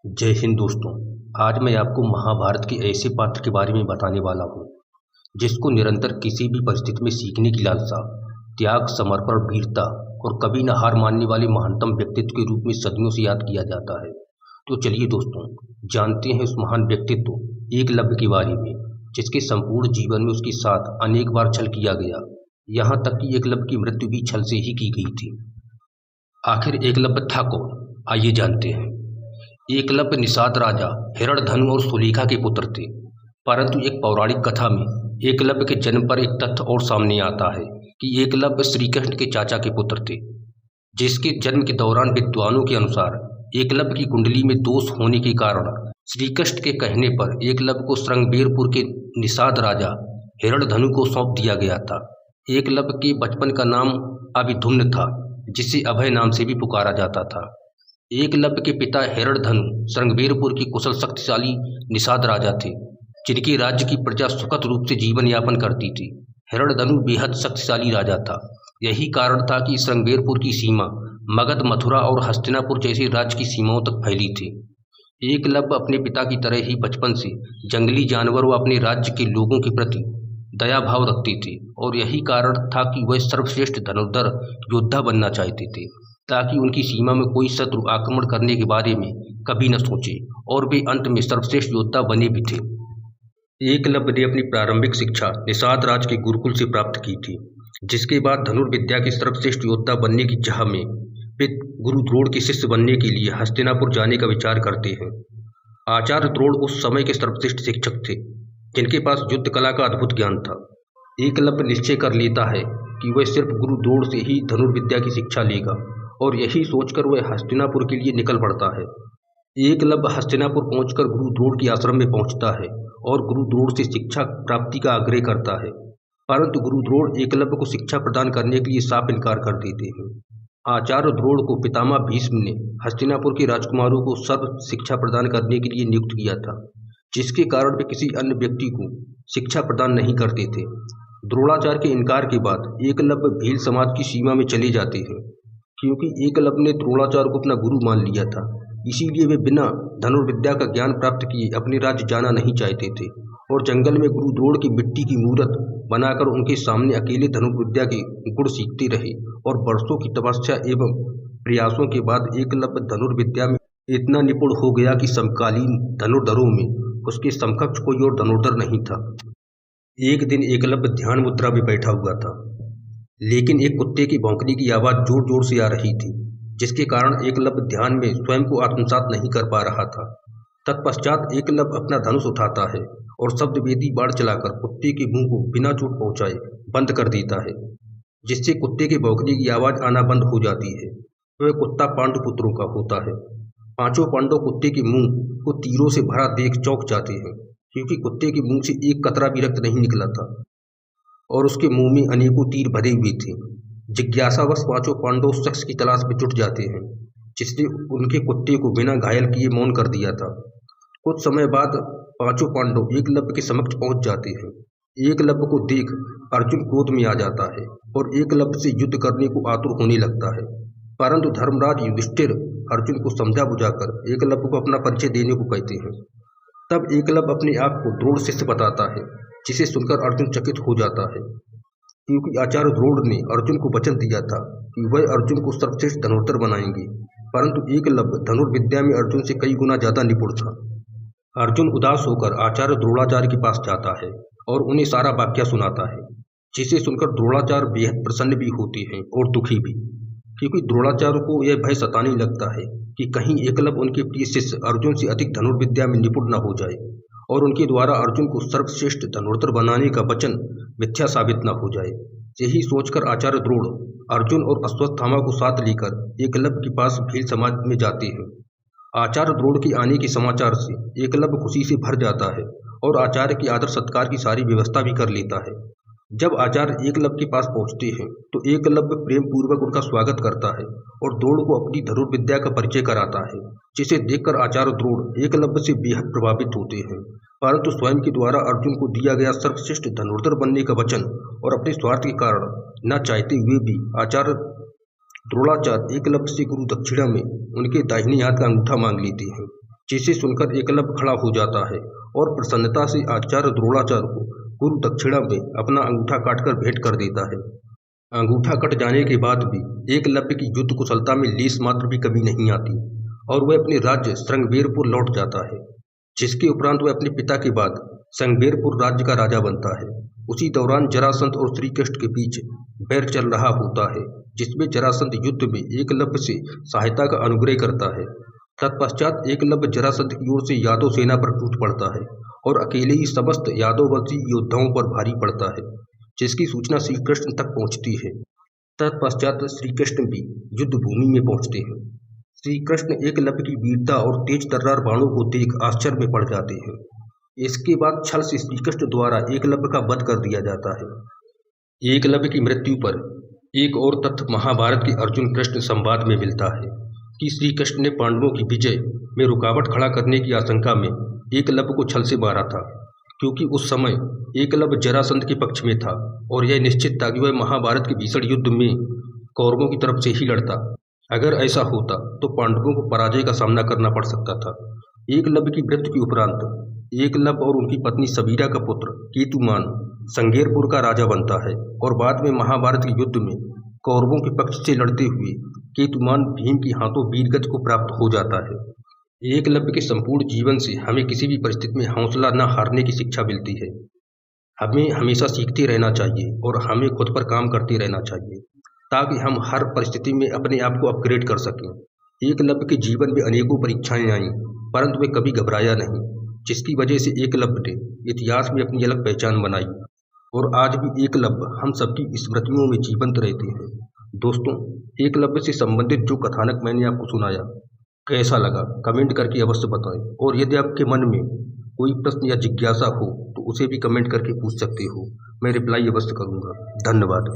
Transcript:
जय हिंद दोस्तों। आज मैं आपको महाभारत के ऐसे पात्र के बारे में बताने वाला हूँ जिसको निरंतर किसी भी परिस्थिति में सीखने की लालसा, त्याग, समर्पण, वीरता और कभी न हार मानने वाले महानतम व्यक्तित्व के रूप में सदियों से याद किया जाता है। तो चलिए दोस्तों, जानते हैं उस महान व्यक्तित्व एकलव्य के बारे में, जिसके संपूर्ण जीवन में उसके साथ अनेक बार छल किया गया। यहाँ तक कि एकलव्य की मृत्यु भी छल से ही की गई थी। आखिर एकलव्य था कौन, आइए जानते हैं। एकलव्य निषाद राजा हिरण्यधनु और सुलेखा के पुत्र थे। परंतु एक पौराणिक कथा में एकलव्य के जन्म पर एक तथ्य और सामने आता है कि एकलव्य श्री कृष्ण के चाचा के पुत्र थे, जिसके जन्म के दौरान विद्वानों के अनुसार एकलव्य की कुंडली में दोष होने के कारण श्री कृष्ण के कहने पर एकलव्य को श्रृंगबेरपुर के निषाद राजा हिरण्यधनु को सौंप दिया गया था। एकलव्य के बचपन का नाम अभिधुम्न था, जिसे अभय नाम से भी पुकारा जाता था। एकलव्य के पिता हिरण्यधनु श्रृंगबेरपुर की कुशल शक्तिशाली निषाद राजा थे, जिनके राज्य की प्रजा सुखद रूप से जीवन यापन करती थी। हिरण्यधनु बेहद शक्तिशाली राजा था। यही कारण था कि श्रृंगबेरपुर की सीमा मगध, मथुरा और हस्तिनापुर जैसे राज्य की सीमाओं तक फैली थी। एकलव्य अपने पिता की तरह ही बचपन से जंगली जानवर व अपने राज्य के लोगों के प्रति दया भाव रखते थे, और यही कारण था कि वह सर्वश्रेष्ठ धनुर्धर योद्धा बनना चाहते थे, ताकि उनकी सीमा में कोई शत्रु आक्रमण करने के बारे में कभी न सोचे, और वे अंत में सर्वश्रेष्ठ योद्धा बने भी थे। एकलव्य ने अपनी प्रारंभिक शिक्षा निषाद राज के गुरुकुल से प्राप्त की थी, जिसके बाद धनुर्विद्या के सर्वश्रेष्ठ योद्धा बनने की चाह में वे गुरु द्रोण के शिष्य बनने के लिए हस्तिनापुर जाने का विचार करते हैं। आचार्य द्रोण उस समय के सर्वश्रेष्ठ शिक्षक थे, जिनके पास युद्ध कला का अद्भुत ज्ञान था। एकलव्य निश्चय कर लेता है कि वह सिर्फ गुरु द्रोण से ही धनुर्विद्या की शिक्षा लेगा, और यही सोचकर वह हस्तिनापुर के लिए निकल पड़ता है। एकलव्य हस्तिनापुर पहुंचकर गुरु द्रोण के आश्रम में पहुंचता है और गुरु द्रोण से शिक्षा प्राप्ति का आग्रह करता है, परंतु गुरु द्रोण एकलव्य को शिक्षा प्रदान करने के लिए साफ इनकार कर देते हैं। आचार्य द्रोण को पितामह भीष्म ने हस्तिनापुर के राजकुमारों को सर्व शिक्षा प्रदान करने के लिए नियुक्त किया था, जिसके कारण वे किसी अन्य व्यक्ति को शिक्षा प्रदान नहीं करते थे। द्रोणाचार्य के इनकार के बाद एकलव्य भील समाज की सीमा में चले जाते हैं। क्योंकि एकलव्य ने द्रोणाचार्य को अपना गुरु मान लिया था, इसीलिए वे बिना धनुर्विद्या का ज्ञान प्राप्त किए अपने राज्य जाना नहीं चाहते थे, और जंगल में गुरु द्रोण की मिट्टी की मूर्त बनाकर उनके सामने अकेले धनुर्विद्या के गुण सीखते रहे। और वर्षों की तपस्या एवं प्रयासों के बाद एकलव्य धनुर्विद्या में इतना निपुण हो गया कि समकालीन धनुर्धरों में उसके समकक्ष कोई और धनुर्धर नहीं था। एक दिन एकलव्य ध्यान मुद्रा में बैठा हुआ था, लेकिन एक कुत्ते की भौंकने की आवाज़ जोर जोर से आ रही थी, जिसके कारण एकलव्य ध्यान में स्वयं को आत्मसात नहीं कर पा रहा था। तत्पश्चात एकलव्य अपना धनुष उठाता है और शब्दवेदी बाण चलाकर कुत्ते के मुंह को बिना चोट पहुंचाए बंद कर देता है, जिससे कुत्ते के भौंकने की आवाज़ आना बंद हो जाती है। वह कुत्ता पांडुपुत्रों का होता है। पांचों पांडव कुत्ते के मुंह को तीरों से भरा देख चौंक जाते हैं, क्योंकि कुत्ते के मुंह से एक कतरा भी रक्त नहीं निकला था और उसके मुंह में अनेकों तीर भरे हुए थे। जिज्ञासावश पांचों पांडव उस शख्स की तलाश में जुट जाते हैं, जिसने उनके कुत्ते को बिना घायल किए मौन कर दिया था। कुछ समय बाद पांचों पांडव एकलव्य के समक्ष पहुंच जाते हैं। एकलव्य को देख अर्जुन क्रोध में आ जाता है और एकलव्य से युद्ध करने को आतुर होने लगता है, परंतु धर्मराज युधिष्ठिर अर्जुन को समझा बुझाकर एकलव्य को अपना परिचय देने को कहते हैं। तब एकलव्य अपने आप को द्रोण शिष्य बताता है, जिसे सुनकर अर्जुन चकित हो जाता है, क्योंकि आचार्य द्रोण ने अर्जुन को वचन दिया था कि वह अर्जुन को सर्वश्रेष्ठ धनुर्धर बनाएंगे, परंतु एकलव्य धनुर्विद्या में अर्जुन से कई गुना ज्यादा निपुण था। अर्जुन उदास होकर आचार्य द्रोणाचार्य के पास जाता है और उन्हें सारा वाक्य सुनाता है, जिसे सुनकर द्रोणाचार्य बेहद प्रसन्न भी होते हैं और दुखी भी, क्योंकि द्रोणाचार्य को यह भय सताने लगता है कि कहीं एकलव्य उनके प्रिय शिष्य अर्जुन से अधिक धनुर्विद्या में निपुण न हो जाए और उनके द्वारा अर्जुन को सर्वश्रेष्ठ धनुर्धर बनाने का वचन मिथ्या साबित न हो जाए। यही सोचकर आचार्य द्रोण अर्जुन और अश्वत्थामा को साथ लेकर एकलव्य के पास भील समाज में जाते हैं। आचार्य द्रोण के आने के समाचार से एकलव्य खुशी से भर जाता है और आचार्य की आदर सत्कार की सारी व्यवस्था भी कर लेता है। जब आचार्य एकलव्य के पास पहुंचते हैं तो एकलव्य प्रेम पूर्वक उनका स्वागत करता है और द्रोण को अपनी धनुर्विद्या का परिचय कराता है, जिसे देखकर आचार्य द्रोण एकलव्य से बेहद प्रभावित होते हैं। परंतु स्वयं के द्वारा अर्जुन को दिया गया सर्वश्रेष्ठ धनुर्धर बनने का वचन और अपने स्वार्थ के कारण न चाहते हुए भी आचार्य द्रोणाचार्य एकलव्य से गुरु दक्षिणा में उनके दाहिने हाथ का अंगूठा मांग लेते हैं। जिसे सुनकर एकलव्य खड़ा हो जाता है और प्रसन्नता से आचार्य द्रोणाचार्य को गुरु दक्षिणा में अपना अंगूठा काटकर भेंट कर देता है। अंगूठा कट जाने के बाद भी एकलव्य की युद्ध कुशलता में लेस मात्र भी कमी नहीं आती और वह अपने राज्य श्रृंगवेरपुर लौट जाता है, जिसके उपरांत वह अपने पिता के बाद श्रृंगवेरपुर राज्य का राजा बनता है। उसी दौरान जरासंध और श्री कृष्ण के बीच बैर चल रहा होता है, जिसमें जरासंध युद्ध में एकलव्य से सहायता का अनुग्रह करता है। तत्पश्चात एकलव्य जरासंध की ओर से यादव सेना पर टूट पड़ता है और अकेले ही समस्त यादववंशी योद्धाओं पर भारी पड़ता है, जिसकी सूचना श्री कृष्ण तक पहुंचती है। तत्पश्चात श्री कृष्ण भी युद्ध भूमि में पहुंचते हैं। श्री कृष्ण एकलव्य की वीरता और तेज तर्रार बाणों को देख आश्चर्य में पड़ जाते हैं। इसके बाद छल से श्री कृष्ण द्वारा एकलव्य का वध कर दिया जाता है। एकलव्य की मृत्यु पर एक और तथ्य महाभारत के अर्जुन कृष्ण संवाद में मिलता है कि श्री कृष्ण ने पांडवों की विजय में रुकावट खड़ा करने की आशंका में एकलव्य को छल से मारा था, क्योंकि उस समय एकलव्य जरासंध के पक्ष में था और यह निश्चित था कि वह महाभारत के भीषण युद्ध में कौरवों की तरफ से ही लड़ता। अगर ऐसा होता तो पांडवों को पराजय का सामना करना पड़ सकता था। एकलव्य की मृत्यु के उपरांत एकलव्य और उनकी पत्नी सबीरा का पुत्र केतुमान श्रृंगवेरपुर का राजा बनता है और बाद में महाभारत के युद्ध में कौरवों के पक्ष से लड़ते हुए केतुमान भीम के हाथों वीरगति को प्राप्त हो जाता है। एकलव्य के संपूर्ण जीवन से हमें किसी भी परिस्थिति में हौसला न हारने की शिक्षा मिलती है। हमें हमेशा सीखते रहना चाहिए और हमें खुद पर काम करते रहना चाहिए, ताकि हम हर परिस्थिति में अपने आप को अपग्रेड कर सकें। एकलव्य के जीवन में अनेकों परीक्षाएं आईं, परंतु वे कभी घबराया नहीं, जिसकी वजह से एकलव्य ने इतिहास में अपनी अलग पहचान बनाई और आज भी एकलव्य हम सबकी स्मृतियों में जीवंत रहते हैं। दोस्तों, एकलव्य से संबंधित जो कथानक मैंने आपको सुनाया कैसा लगा कमेंट करके अवश्य बताएं, और यदि आपके मन में कोई प्रश्न या जिज्ञासा हो तो उसे भी कमेंट करके पूछ सकते हो। मैं रिप्लाई अवश्य करूँगा। धन्यवाद।